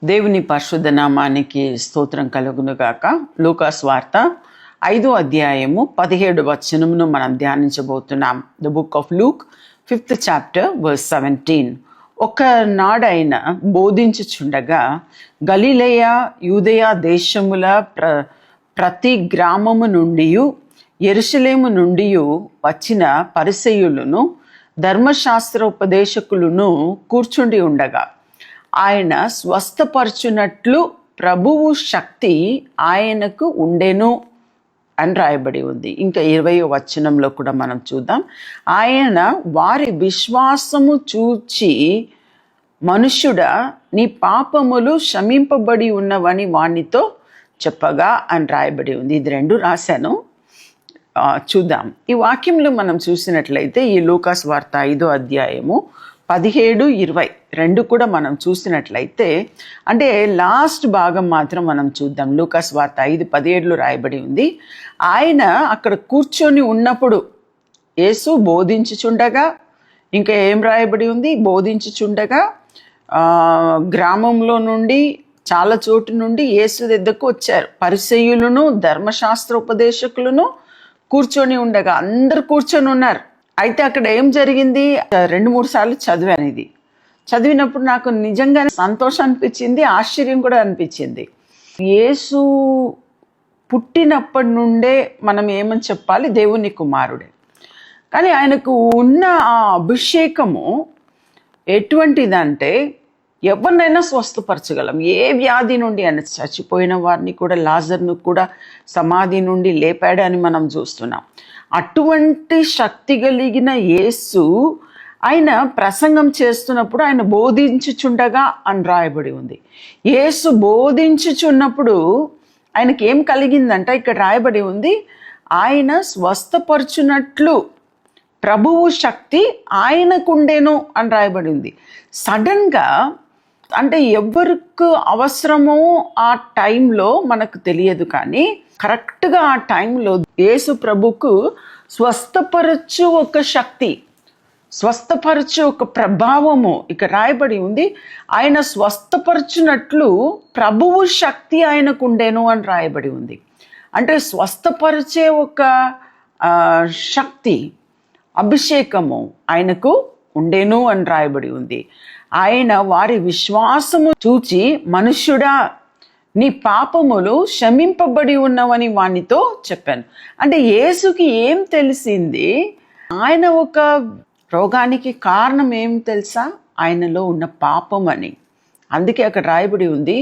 దేవుని పరిశుద్ధ నామానికి స్తోత్రం కలుగునుగాక. లూకా సువార్త 5వ అధ్యాయము 17వ వచనమును మనం ధ్యానించబోతున్నాం. The book of Luke 5th chapter verse 17. ఒకనాడైన బోధించుచుండగా గలిలయ యూదయ దేశముల ప్రతి గ్రామము నుండి యెరూషలేము నుండి వచ్చిన పరిసయ్యులను ధర్మశాస్త్రోపదేశకులను కూర్చుండి ఉండగా ఆయన స్వస్థపరచునట్లు ప్రభువు శక్తి ఆయనకు ఉండెను అని రాయబడి ఉంది. ఇంకా 20వ వచనంలో కూడా మనం చూద్దాం. ఆయన వారి విశ్వాసము చూచి, మనుష్యుడా, నీ పాపములు క్షమింపబడి ఉన్నవని వానితో చెప్పగా అని రాయబడి ఉంది. ఇది రెండు రాశాను, చూద్దాం. ఈ వాక్యంలో మనం చూసినట్లయితే ఈ లూకా సువార్త 5వ అధ్యాయము 17, 20 కూడా మనం చూసినట్లయితే, అంటే లాస్ట్ భాగం మాత్రం మనం చూద్దాం. లూకా సువార్త 5:17 రాయబడి ఉంది. ఆయన అక్కడ కూర్చొని ఉన్నప్పుడు యేసు బోధించుచుండగా, ఇంకా ఏం రాయబడి ఉంది, బోధించుచుండగా గ్రామంలో నుండి చాలా చోటు నుండి యేసు దగ్గరకు వచ్చారు పరిసయ్యులను ధర్మశాస్త్రోపదేశకులను. కూర్చొని ఉండగా అందరు కూర్చొని ఉన్నారు. అయితే అక్కడ ఏం జరిగింది, 2-3 సార్లు చదివాను. ఇది చదివినప్పుడు నాకు నిజంగానే సంతోషం అనిపించింది, ఆశ్చర్యం కూడా అనిపించింది. యేసు పుట్టినప్పటి నుండే మనం ఏమని చెప్పాలి, దేవుని కుమారుడే. కానీ ఆయనకు ఉన్న ఆ అభిషేకము ఎటువంటిదంటే ఎవరినైనా స్వస్థపరచగలం. ఏ వ్యాధి నుండి, ఆయన చచ్చిపోయిన వారిని కూడా, లాజర్ను కూడా సమాధి నుండి లేపాడని మనం చూస్తున్నాం. అటువంటి శక్తి కలిగిన యేసు ఆయన ప్రసంగం చేస్తున్నప్పుడు ఆయన బోధించుచుండగా అని రాయబడి ఉంది. యేసు బోధించుచున్నప్పుడు ఆయనకి ఏం కలిగిందంట, ఇక్కడ రాయబడి ఉంది, ఆయన స్వస్థపరచునట్లు ప్రభువు శక్తి ఆయనకుండేను అని రాయబడి ఉంది. సడన్గా, అంటే ఎవరికి అవసరమో ఆ టైంలో మనకు తెలియదు, కానీ కరెక్ట్గా ఆ టైంలో యేసు ప్రభుకు స్వస్థపరచు ఒక శక్తి, స్వస్థపరచు ఒక ప్రభావము ఇక్కడ రాయబడి ఉంది. ఆయన స్వస్థపరచునట్లు ప్రభువు శక్తి ఆయనకు ఉండేను అని రాయబడి ఉంది. అంటే స్వస్థపరిచే ఒక శక్తి, అభిషేకము ఆయనకు ఉండేను అని రాయబడి ఉంది. ఆయన వారి విశ్వాసము చూచి, మనుష్యుడా, నీ పాపములు క్షమింపబడి ఉన్నవని వానితో చెప్పాను. అంటే యేసుకి ఏం తెలిసింది, ఆయన ఒక రోగానికి కారణం ఏం తెలుసా, ఆయనలో ఉన్న పాపం అని. అందుకే అక్కడ రాయబడి ఉంది.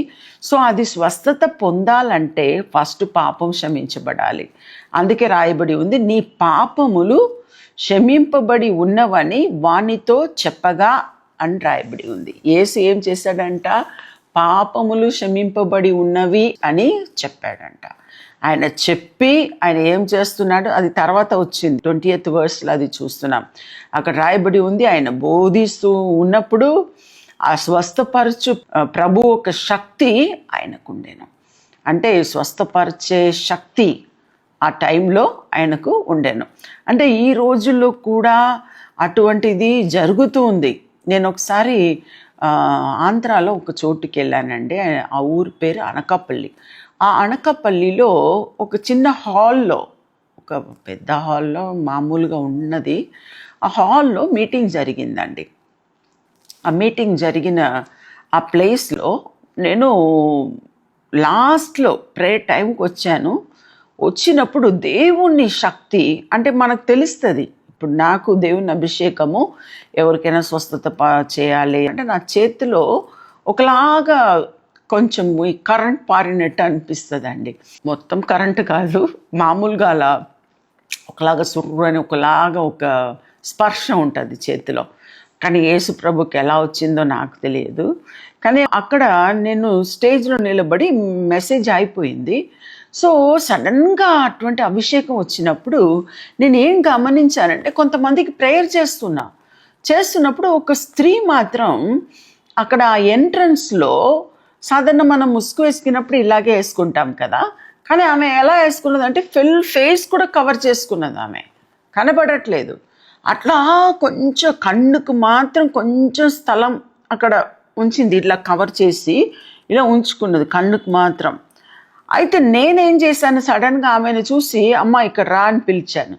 సో అది స్వస్థత పొందాలంటే ఫస్ట్ పాపం క్షమించబడాలి. అందుకే రాయబడి ఉంది, నీ పాపములు క్షమింపబడి ఉన్నవని వానితో చెప్పగా అని రాయబడి ఉంది. యేసు ఏం చేశాడంట, పాపములు క్షమింపబడి ఉన్నవి అని చెప్పాడంట. ఆయన చెప్పి ఆయన ఏం చేస్తున్నాడు అది తర్వాత వచ్చింది. 20th verseలో అది చూస్తున్నాం. అక్కడ రాయబడి ఉంది, ఆయన బోధిస్తూ ఉన్నప్పుడు ఆ స్వస్థపరచు ప్రభు ఒక శక్తి ఆయనకుండేను. అంటే స్వస్థపరిచే శక్తి ఆ టైంలో ఆయనకు ఉండేను. అంటే ఈ రోజుల్లో కూడా అటువంటిది జరుగుతూ ఉంది. నేను ఒకసారి ఆంధ్రాలో ఒక చోటుకి వెళ్ళానండి. ఆ ఊరి పేరు అనకాపల్లి. ఆ అనకాపల్లిలో ఒక చిన్న హాల్లో, ఒక పెద్ద హాల్లో మామూలుగా ఉన్నది, ఆ హాల్లో మీటింగ్ జరిగిందండి. ఆ మీటింగ్ జరిగిన ఆ ప్లేస్లో నేను లాస్ట్లో ప్రేయర్ టైంకి వచ్చాను. వచ్చినప్పుడు దేవుని శక్తి, అంటే మనకు తెలుస్తుంది. ఇప్పుడు నాకు దేవుని అభిషేకము, ఎవరికైనా స్వస్థత చేయాలి అంటే నా చేతిలో ఒకలాగా కొంచెం ఈ కరెంట్ పారినట్టు అనిపిస్తుంది అండి. మొత్తం కరెంటు కాదు, మామూలుగా అలా ఒకలాగా సుర్రని ఒకలాగా ఒక స్పర్శ ఉంటుంది చేతిలో. కానీ యేసు ప్రభుకి ఎలా వచ్చిందో నాకు తెలియదు. కానీ అక్కడ నేను స్టేజ్లో నిలబడి మెసేజ్ అయిపోయింది. సో సడన్గా అటువంటి అభిషేకం వచ్చినప్పుడు నేను ఏం గమనించానంటే, కొంతమందికి ప్రేయర్ చేస్తున్నప్పుడు ఒక స్త్రీ మాత్రం అక్కడ ఎంట్రన్స్లో, సాధారణ మనం ముసుగు వేసుకున్నప్పుడు ఇలాగే వేసుకుంటాం కదా, కానీ ఆమె ఎలా వేసుకున్నదంటే ఫుల్ ఫేస్ కూడా కవర్ చేసుకున్నది. ఆమె కనబడట్లేదు. అట్లా కొంచెం కన్నుకు మాత్రం కొంచెం స్థలం అక్కడ ఉంచింది, ఇట్లా కవర్ చేసి ఇలా ఉంచుకున్నది కళ్ళుకు మాత్రం. అయితే నేనేం చేశాను, సడన్గా ఆమెను చూసి అమ్మ ఇక్కడ రా అని పిలిచాను.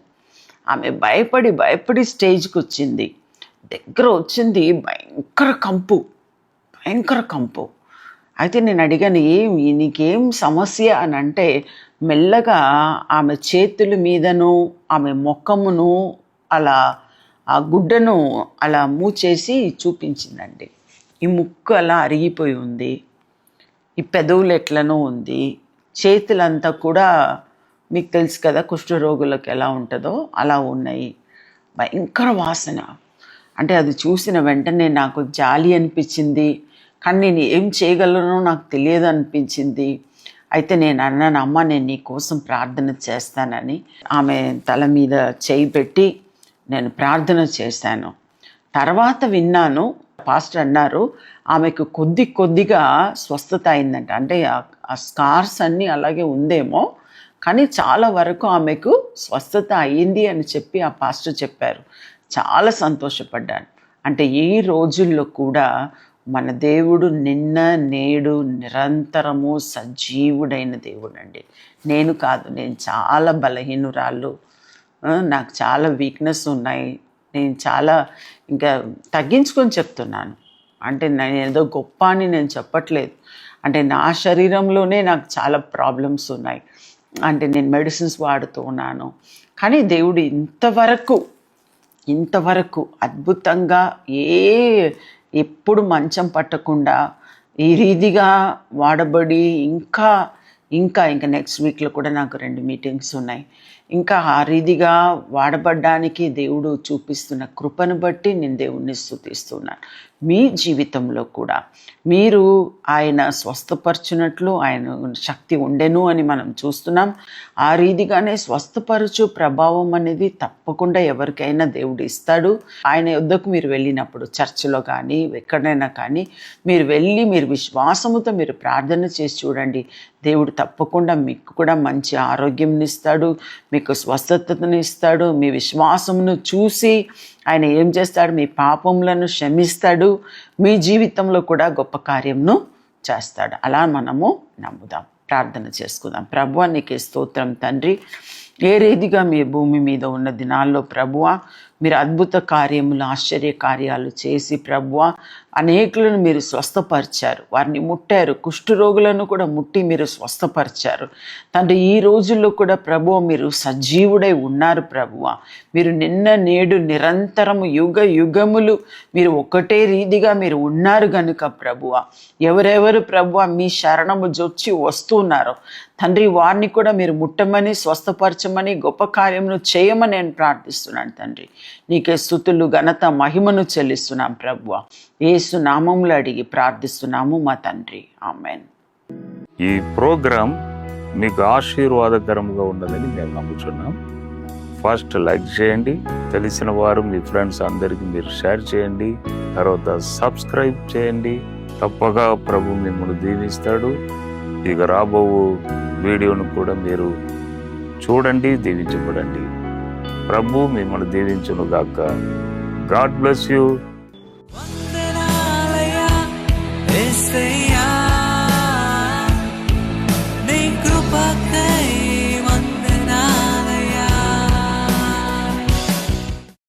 ఆమె భయపడి స్టేజ్కి వచ్చింది. దగ్గర వచ్చింది, భయంకర కంపు. అయితే నేను అడిగాను, నీకేం సమస్య అని అంటే, మెల్లగా ఆమె చేతుల మీదను ఆమె ముఖమును అలా ఆ గుడ్డను అలా మూచేసి చూపించిందండి. ఈ ముక్కు అలా అరిగిపోయి ఉంది, ఈ పెదవులు ఎట్లనో ఉంది, చేతులంతా కూడా మీకు తెలుసు కదా కుష్ఠరోగులకు ఎలా ఉంటుందో అలా ఉన్నాయి, భయంకర వాసన. అంటే అది చూసిన వెంటనే నాకు జాలి అనిపించింది, కానీ నేను ఏం చేయగలనో నాకు తెలియదు అనిపించింది. అయితే నేను అన్నాను, అమ్మ నేను నీ కోసం ప్రార్థన చేస్తానని. ఆమె తల మీద చేయి పెట్టి నేను ప్రార్థన చేశాను. తర్వాత విన్నాను, పాస్టర్ అన్నారు ఆమెకు కొద్దిగా స్వస్థత అయిందంట. అంటే ఆ స్కార్స్ అన్నీ అలాగే ఉందేమో, కానీ చాలా వరకు ఆమెకు స్వస్థత అయ్యింది అని చెప్పి ఆ పాస్టర్ చెప్పారు. చాలా సంతోషపడ్డాను. అంటే ఈ రోజుల్లో కూడా మన దేవుడు నిన్న నేడు నిరంతరము సజీవుడైన దేవుడు అండి. నేను చాలా బలహీనురాళ్ళు, నాకు చాలా వీక్నెస్ ఉన్నాయి. నేను చాలా ఇంకా తగ్గించుకొని చెప్తున్నాను. అంటే నేను ఏదో గొప్ప అని నేను చెప్పట్లేదు. అంటే నా శరీరంలోనే నాకు చాలా ప్రాబ్లమ్స్ ఉన్నాయి. అంటే నేను మెడిసిన్స్ వాడుతూ ఉన్నాను. కానీ దేవుడు ఇంతవరకు అద్భుతంగా ఎప్పుడు మంచం పట్టకుండా ఈ రీతిగా వాడబడి ఇంకా నెక్స్ట్ వీక్లో కూడా నాకు 2 మీటింగ్స్ ఉన్నాయి. ఇంకా ఆ రీతిగా వాడబడ్డానికి దేవుడు చూపిస్తున్న కృపను బట్టి నేను దేవుణ్ణి స్తుతిస్తున్నాను. మీ జీవితంలో కూడా మీరు ఆయన స్వస్థపరచునట్లు ఆయన శక్తి ఉండెను అని మనం చూస్తున్నాం. ఆ రీతిగానే స్వస్థపరచు ప్రభావం అనేది తప్పకుండా ఎవరికైనా దేవుడు ఇస్తాడు. ఆయన యొద్దకు మీరు వెళ్ళినప్పుడు చర్చిలో కానీ ఎక్కడైనా కానీ మీరు విశ్వాసముతో మీరు ప్రార్థన చేసి చూడండి. దేవుడు తప్పకుండా మీకు కూడా మంచి ఆరోగ్యంని ఇస్తాడు, మీకు స్వస్థతను ఇస్తాడు. మీ విశ్వాసమును చూసి ఆయన ఏం చేస్తాడు, మీ పాపములను క్షమిస్తాడు, మీ జీవితంలో కూడా గొప్ప కార్యంను చేస్తాడు. అలా మనము నమ్ముదాం. ప్రార్థన చేసుకుందాం. ప్రభువా నీకే స్తోత్రం తండ్రి. ఏ రీతిగా మీ భూమి మీద ఉన్న దినాల్లో ప్రభువా మీరు అద్భుత కార్యములు ఆశ్చర్య కార్యాలు చేసి ప్రభువా అనేకులను మీరు స్వస్థపరిచారు, వారిని ముట్టారు, కుష్ఠరోగులను కూడా ముట్టి మీరు స్వస్థపరిచారు తండ్రి. ఈ రోజుల్లో కూడా ప్రభువా మీరు సజీవుడై ఉన్నారు ప్రభువా. మీరు నిన్న నేడు నిరంతరము యుగములు మీరు ఒకటే రీతిగా మీరు ఉన్నారు గనుక ప్రభువా ఎవరెవరు ప్రభువా మీ శరణము జొచ్చి వస్తున్నారో తండ్రి వారిని కూడా మీరు ముట్టమని స్వస్థపరచమని గొప్ప కార్యమును చేయమని నేను ప్రార్థిస్తున్నాను తండ్రి. నీకే స్తుతులు ఘనత మహిమను చెల్లిస్తున్నాం ప్రభువా. యేసు నామములో అడిగి ప్రార్థిస్తున్నాము మా తండ్రి, ఆమేన్. ఈ ప్రోగ్రాం మీకు ఆశీర్వాదకరంగా ఉన్నదని మేము నమ్ముతున్నాం. ఫస్ట్ లైక్ చేయండి, తెలిసిన వారు మీ ఫ్రెండ్స్ అందరికీ మీరు షేర్ చేయండి, తర్వాత సబ్స్క్రైబ్ చేయండి. తప్పగా ప్రభు మిమ్మల్ని దీవిస్తాడు. ఇక రాబో వీడియోను కూడా మీరు చూడండి, దీవించబడండి. ప్రభు మిమ్మల్ని దీవించును గాక. God bless you.